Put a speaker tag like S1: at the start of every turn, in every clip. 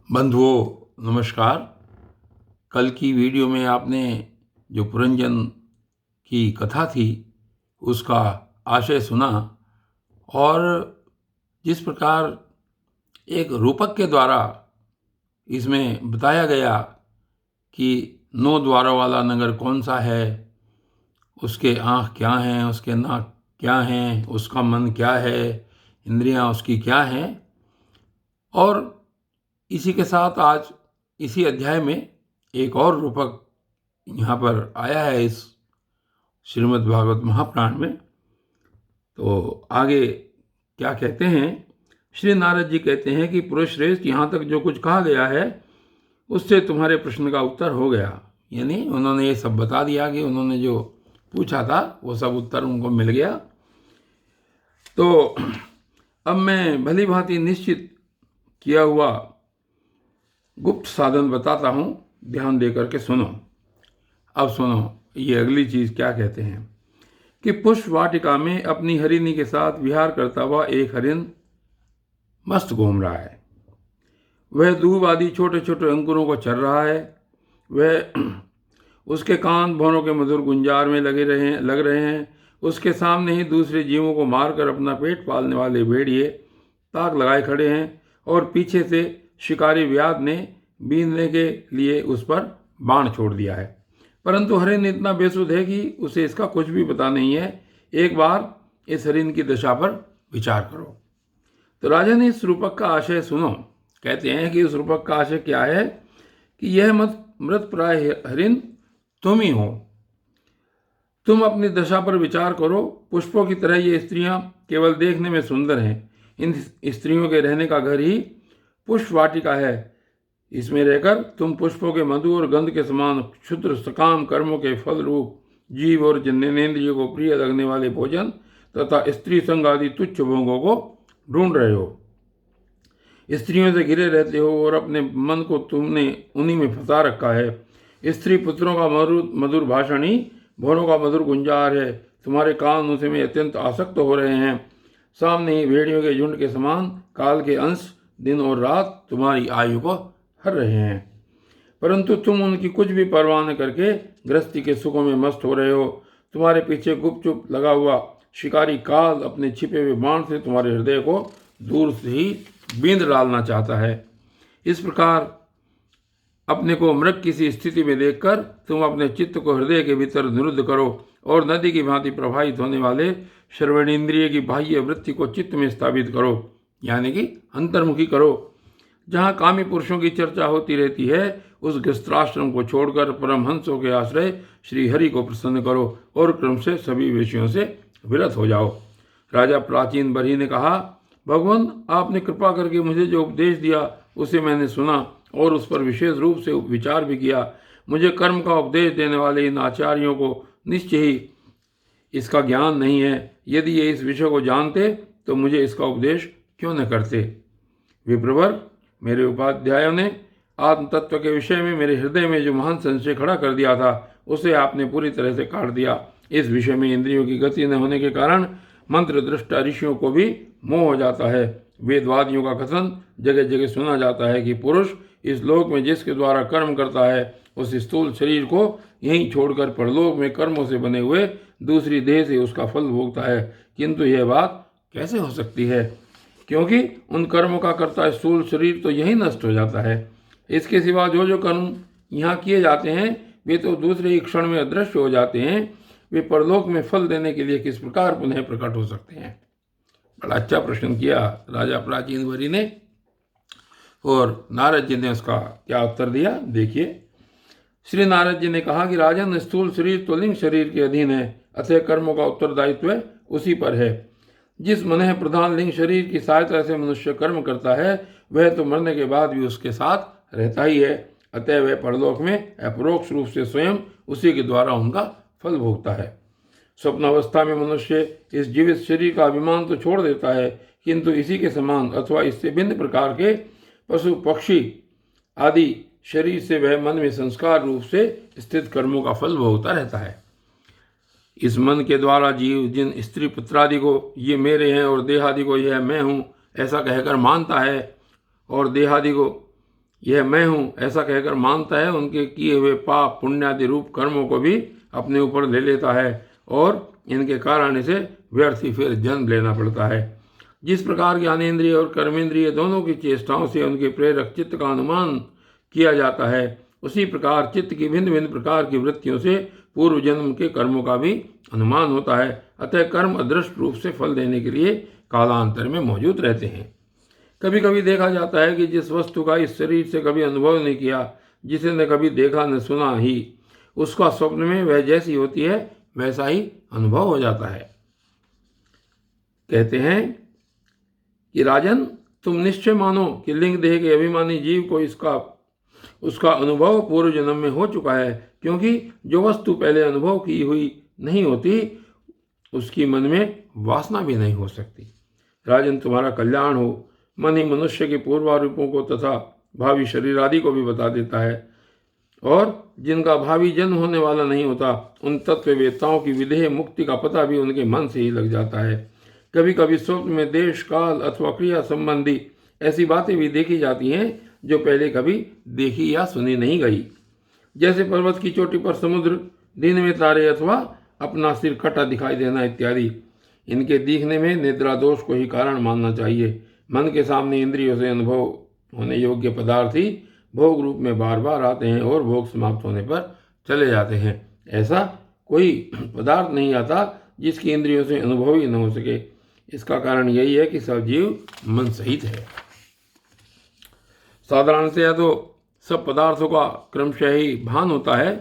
S1: बंधुओं नमस्कार। कल की वीडियो में आपने जो पुरंजन की कथा थी उसका आशय सुना और जिस प्रकार एक रूपक के द्वारा इसमें बताया गया कि 9 द्वारों वाला नगर कौन सा है, उसके आँख क्या हैं, उसके नाक क्या हैं, उसका मन क्या है, इंद्रियां उसकी क्या हैं। और इसी के साथ आज इसी अध्याय में एक और रूपक यहाँ पर आया है इस श्रीमद् भागवत महापुराण में। तो आगे क्या कहते हैं, श्री नारद जी कहते हैं कि पुरुष श्रेष्ठ, यहाँ तक जो कुछ कहा गया है उससे तुम्हारे प्रश्न का उत्तर हो गया। यानी उन्होंने ये सब बता दिया कि उन्होंने जो पूछा था वो सब उत्तर उनको मिल गया। तो अब मैं भली भांति निश्चित किया हुआ गुप्त साधन बताता हूँ, ध्यान दे करके सुनो। अब सुनो ये अगली चीज क्या कहते हैं कि पुष्प वाटिका में अपनी हरिणी के साथ विहार करता हुआ एक हरिण मस्त घूम रहा है। वह दूब आदि छोटे छोटे अंकुरों को चर रहा है। वह उसके कान भौरों के मधुर गुंजार में लग रहे हैं। उसके सामने ही दूसरे जीवों को मारकर अपना पेट पालने वाले भेड़िए ताक लगाए खड़े हैं और पीछे से शिकारी व्याध ने बीनने के लिए उस पर बाण छोड़ दिया है। परंतु हरिण इतना बेसुध है कि उसे इसका कुछ भी पता नहीं है। एक बार इस हरिण की दशा पर विचार करो। तो राजा ने इस रूपक का आशय सुनो। कहते हैं कि इस रूपक का आशय क्या है कि यह मृत प्राय हरिण तुम ही हो। तुम अपनी दशा पर विचार करो। पुष्पों की तरह ये स्त्रियां केवल देखने में सुंदर हैं। इन स्त्रियों के रहने का घर ही पुष्प वाटिका है। इसमें रहकर तुम पुष्पों के मधु और गंध के समान क्षुद्र सकाम कर्मों के फल रूप जीव और जन्नेन्द्रियों को प्रिय लगने वाले भोजन तथा स्त्री संग आदि तुच्छ भोगों को ढूंढ रहे हो। स्त्रियों से घिरे रहते हो और अपने मन को तुमने उन्हीं में फंसा रखा है। स्त्री पुत्रों का मधुर भाषण ही भौरों का मधुर गुंजार है। तुम्हारे कान उसे में अत्यंत आसक्त हो रहे हैं। सामने ही भेड़ियों के झुंड के समान काल के अंश दिन और रात तुम्हारी आयु को हर रहे हैं। परंतु तुम उनकी कुछ भी परवाह न करके गृहस्थी के सुखों में मस्त हो रहे हो। तुम्हारे पीछे गुपचुप लगा हुआ शिकारी काल अपने छिपे हुए बाण से तुम्हारे हृदय को दूर से ही बींद डालना चाहता है। इस प्रकार अपने को मृग की सी स्थिति में देखकर तुम अपने चित्त को हृदय के भीतर निरुद्ध करो और नदी की भांति प्रवाहित होने वाले श्रवणेन्द्रिय की बाह्य वृत्ति को चित्त में स्थापित करो, यानी कि अंतर्मुखी करो। जहाँ कामी पुरुषों की चर्चा होती रहती है उस गृहस्थाश्रम को छोड़कर परमहंसों के आश्रय श्री हरि को प्रसन्न करो और क्रम से सभी विषयों से विरत हो जाओ। राजा प्राचीन बरी ने कहा, भगवान आपने कृपा करके मुझे जो उपदेश दिया उसे मैंने सुना और उस पर विशेष रूप से विचार भी किया। मुझे कर्म का उपदेश देने वाले इन आचार्यों को निश्चय ही इसका ज्ञान नहीं है। यदि ये इस विषय को जानते तो मुझे इसका उपदेश क्यों न करते। विप्रवर, मेरे उपाध्यायों ने आत्म तत्व के विषय में मेरे हृदय में जो महान संशय खड़ा कर दिया था उसे आपने पूरी तरह से काट दिया। इस विषय में इंद्रियों की गति न होने के कारण मंत्र दृष्टा ऋषियों को भी मोह हो जाता है। वेदवादियों का कथन जगह जगह सुना जाता है कि पुरुष इस लोक में जिसके द्वारा कर्म करता है उस स्थूल शरीर को यहीं छोड़कर परलोक में कर्मों से बने हुए दूसरी देह से उसका फल भोगता है। किंतु यह बात कैसे हो सकती है, क्योंकि उन कर्मों का कर्ता स्थूल शरीर तो यही नष्ट हो जाता है। इसके सिवा जो जो कर्म यहाँ किए जाते हैं वे तो दूसरे ही क्षण में अदृश्य हो जाते हैं। वे परलोक में फल देने के लिए किस प्रकार पुनः प्रकट हो सकते हैं। बड़ा अच्छा प्रश्न किया राजा प्राचीन वरी ने और नारद जी ने उसका क्या उत्तर दिया, देखिए। श्री नारद जी ने कहा कि राजन, स्थूल शरीर तो लिंग शरीर के अधीन है, अतः कर्मों का उत्तरदायित्व उसी पर है। जिस मन प्रधान लिंग शरीर की सहायता से मनुष्य कर्म करता है वह तो मरने के बाद भी उसके साथ रहता ही है। अतः वह परलोक में अपरोक्ष रूप से स्वयं उसी के द्वारा उनका फल भोगता है। स्वप्न अवस्था में मनुष्य इस जीवित शरीर का अभिमान तो छोड़ देता है, किंतु इसी के समान अथवा इससे भिन्न प्रकार के पशु पक्षी आदि शरीर से वह मन में संस्कार रूप से स्थित कर्मों का फल भोगता रहता है। इस मन के द्वारा जीव जिन स्त्री पुत्रादि को ये मेरे हैं और देहादि को यह मैं हूँ ऐसा कहकर मानता है और देहादि को यह मैं हूँ ऐसा कहकर मानता है, उनके किए हुए पाप पुण्यादि रूप कर्मों को भी अपने ऊपर ले लेता है और इनके कारण इसे व्यर्थ ही फिर जन्म लेना पड़ता है। जिस प्रकार ज्ञानेंद्रिय और कर्मेंद्रिय दोनों की चेष्टाओं से उनके प्रेरक चित्त का अनुमान किया जाता है, उसी प्रकार चित्त की भिन्न भिन्न प्रकार की वृत्तियों से पूर्व जन्म के कर्मों का भी अनुमान होता है। अतः कर्म अदृष्ट रूप से फल देने के लिए कालांतर में मौजूद रहते हैं। कभी कभी देखा जाता है कि जिस वस्तु का इस शरीर से कभी अनुभव नहीं किया, जिसे न कभी देखा न सुना ही, उसका स्वप्न में वह जैसी होती है वैसा ही अनुभव हो जाता है। कहते हैं कि राजन, तुम निश्चय मानो कि लिंग देह के अभिमानी जीव को उसका अनुभव पूर्व जन्म में हो चुका है, क्योंकि जो वस्तु पहले अनुभव की हुई नहीं होती उसकी मन में वासना भी नहीं हो सकती। राजन, तुम्हारा कल्याण हो। मन ही मनुष्य के पूर्वारूपों को तथा भावी शरीर आदि को भी बता देता है, और जिनका भावी जन्म होने वाला नहीं होता उन तत्ववेत्ताओं की विदेह मुक्ति का पता भी उनके मन से ही लग जाता है। कभी कभी स्वप्न में देश काल अथवा क्रिया संबंधी ऐसी बातें भी देखी जाती हैं जो पहले कभी देखी या सुनी नहीं गई, जैसे पर्वत की चोटी पर समुद्र, दिन में तारे अथवा अपना सिर कटा दिखाई देना इत्यादि। इनके दिखने में निद्रा दोष को ही कारण मानना चाहिए। मन के सामने इंद्रियों से अनुभव होने योग्य पदार्थ ही भोग रूप में बार बार आते हैं और भोग समाप्त होने पर चले जाते हैं। ऐसा कोई पदार्थ नहीं आता जिसकी इंद्रियों से अनुभव ही न हो सके। इसका कारण यही है कि सब जीव मन सहित है। साधारणतया तो सब पदार्थों का क्रमशः ही भान होता है,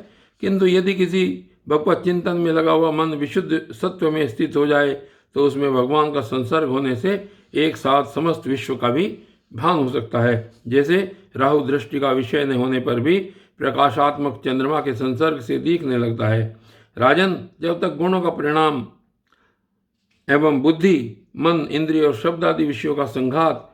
S1: किंतु यदि किसी भगवत चिंतन में लगा हुआ मन विशुद्ध सत्व में स्थित हो जाए तो उसमें भगवान का संसर्ग होने से एक साथ समस्त विश्व का भी भान हो सकता है। जैसे राहु दृष्टि का विषय न होने पर भी प्रकाशात्मक चंद्रमा के संसर्ग से दिखने लगता है। राजन, जब तक गुणों का परिणाम एवं बुद्धि, मन, इंद्रिय और शब्द आदि विषयों का संघात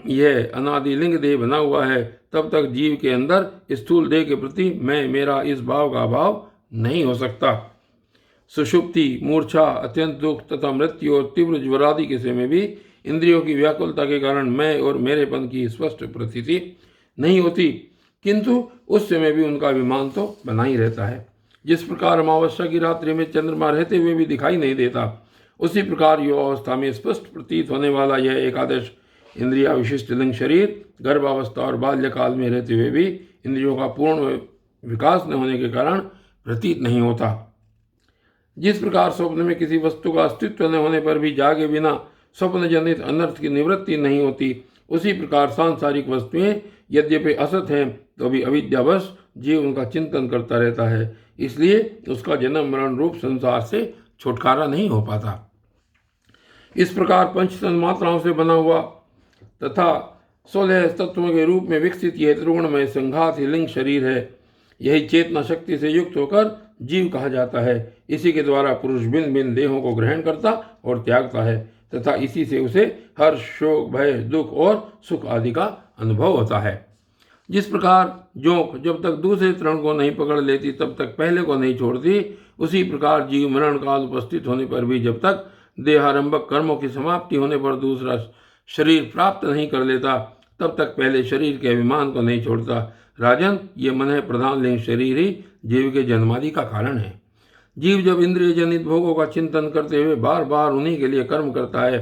S1: यह अनादि लिंग देह बना हुआ है, तब तक जीव के अंदर स्थूल देह के प्रति मैं मेरा इस भाव का अभाव नहीं हो सकता। सुषुप्ति, मूर्छा, अत्यंत दुख तथा मृत्यु और तीव्र ज्वर आदि के समय भी इंद्रियों की व्याकुलता के कारण मैं और मेरेपन की स्पष्ट प्रतीति नहीं होती, किंतु उस समय भी उनका अभिमान तो बना ही रहता है। जिस प्रकार अमावस्या की रात्रि में चंद्रमा रहते हुए भी दिखाई नहीं देता, उसी प्रकार युवा अवस्था में स्पष्ट प्रतीत होने वाला यह एकादश इंद्रिया विशिष्ट लिंग शरीर गर्भावस्था और बाल्यकाल में रहते हुए भी इंद्रियों का पूर्ण विकास न होने के कारण प्रतीत नहीं होता। जिस प्रकार स्वप्न में किसी वस्तु का अस्तित्व न होने पर भी जागे बिना स्वप्न जनित अनर्थ की निवृत्ति नहीं होती, उसी प्रकार सांसारिक वस्तुएं यद्यपि असत हैं तो भी अविद्यावश जीव उनका चिंतन करता रहता है, इसलिए उसका जन्म मरण रूप संसार से छुटकारा नहीं हो पाता। इस प्रकार पंचतन मात्राओं से बना हुआ तथा 16 तत्वों के रूप में विकसित यह त्रिगुणमय संघात ही लिंग शरीर है। यही चेतना शक्ति से युक्त होकर जीव कहा जाता है। इसी के द्वारा पुरुष भिन्न भिन्न देहों को ग्रहण करता और त्यागता है तथा इसी से उसे हर्ष, शोक, भय, दुख और सुख आदि का अनुभव होता है। जिस प्रकार जोंक जब तक दूसरे तृण को नहीं पकड़ लेती तब तक पहले को नहीं छोड़ती, उसी प्रकार जीव मरण काल उपस्थित होने पर भी जब तक देहारंभक कर्मों की समाप्ति होने पर दूसरा शरीर प्राप्त नहीं कर लेता तब तक पहले शरीर के अभिमान को नहीं छोड़ता। राजन, ये मन है प्रधान लिंग शरीर ही जीव के जन्मादि का कारण है। जीव जब इंद्रिय जनित भोगों का चिंतन करते हुए बार बार उन्हीं के लिए कर्म करता है,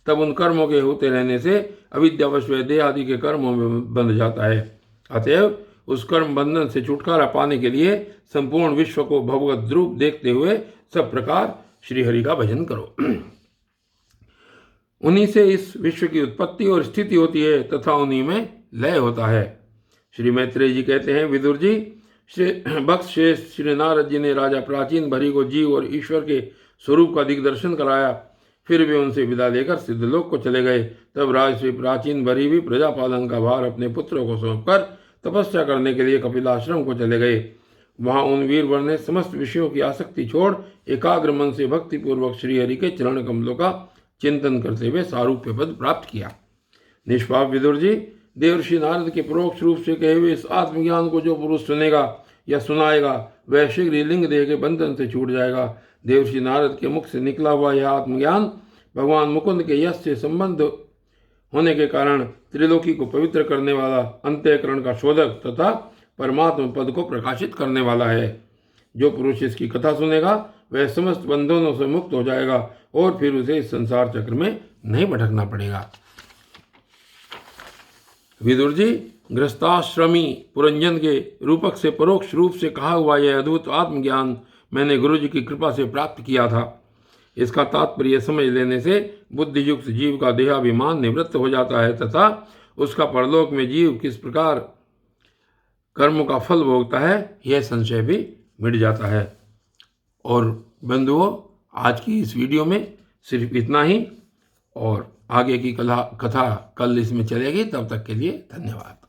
S1: तब उन कर्मों के होते रहने से अविद्यावश व देह आदि के कर्मों में बंध जाता है। अतएव उस कर्म बंधन से छुटकारा पाने के लिए संपूर्ण विश्व को भगवत रूप देखते हुए सब प्रकार श्रीहरि का भजन करो। उन्हीं से इस विश्व की उत्पत्ति और स्थिति होती है तथा उन्हीं में लय होता है। श्री मैत्रेय जी कहते हैं, विदुर जी, भक्त श्रेष्ठ श्री नारद जी ने राजा प्राचीन भरी को जीव और ईश्वर के स्वरूप का दिग्दर्शन कराया, फिर वे उनसे विदा लेकर सिद्धलोक को चले गए। तब राजश्री प्राचीन भरी भी प्रजापालन का भार अपने पुत्रों को सौंपकर तपस्या करने के लिए कपिलाश्रम को चले गए। वहां उन वीरवर ने समस्त विषयों की आसक्ति छोड़ एकाग्र मन से भक्तिपूर्वक श्रीहरि के चरण कमलों का चिंतन करते हुए सारूप्य पद प्राप्त किया। निष्पाप विदुर जी, देवर्षि नारद के परोक्ष रूप से कहे हुए इस आत्मज्ञान को जो पुरुष सुनेगा या सुनाएगा वह शीघ्र लिंग देह के बंधन से छूट जाएगा। देवर्षि नारद के मुख से निकला हुआ यह आत्मज्ञान भगवान मुकुंद के यश से संबंध होने के कारण त्रिलोकी को पवित्र करने वाला, अंतःकरण का शोधक तथा परमात्मा पद को प्रकाशित करने वाला है। जो पुरुष इसकी कथा सुनेगा वह समस्त बंधनों से मुक्त हो जाएगा और फिर उसे इस संसार चक्र में नहीं भटकना पड़ेगा। विदुर जी, गृहस्थाश्रमी पुरंजन के रूपक से परोक्ष रूप से कहा हुआ यह अद्भुत आत्मज्ञान मैंने गुरु जी की कृपा से प्राप्त किया था। इसका तात्पर्य समझ लेने से बुद्धियुक्त जीव का देहाभिमान निवृत्त हो जाता है तथा उसका परलोक में जीव किस प्रकार कर्म का फल भोगता है यह संशय भी मिट जाता है। और बंधुओं, आज की इस वीडियो में सिर्फ इतना ही और आगे की कथा कल इसमें चलेगी। तब तक के लिए धन्यवाद।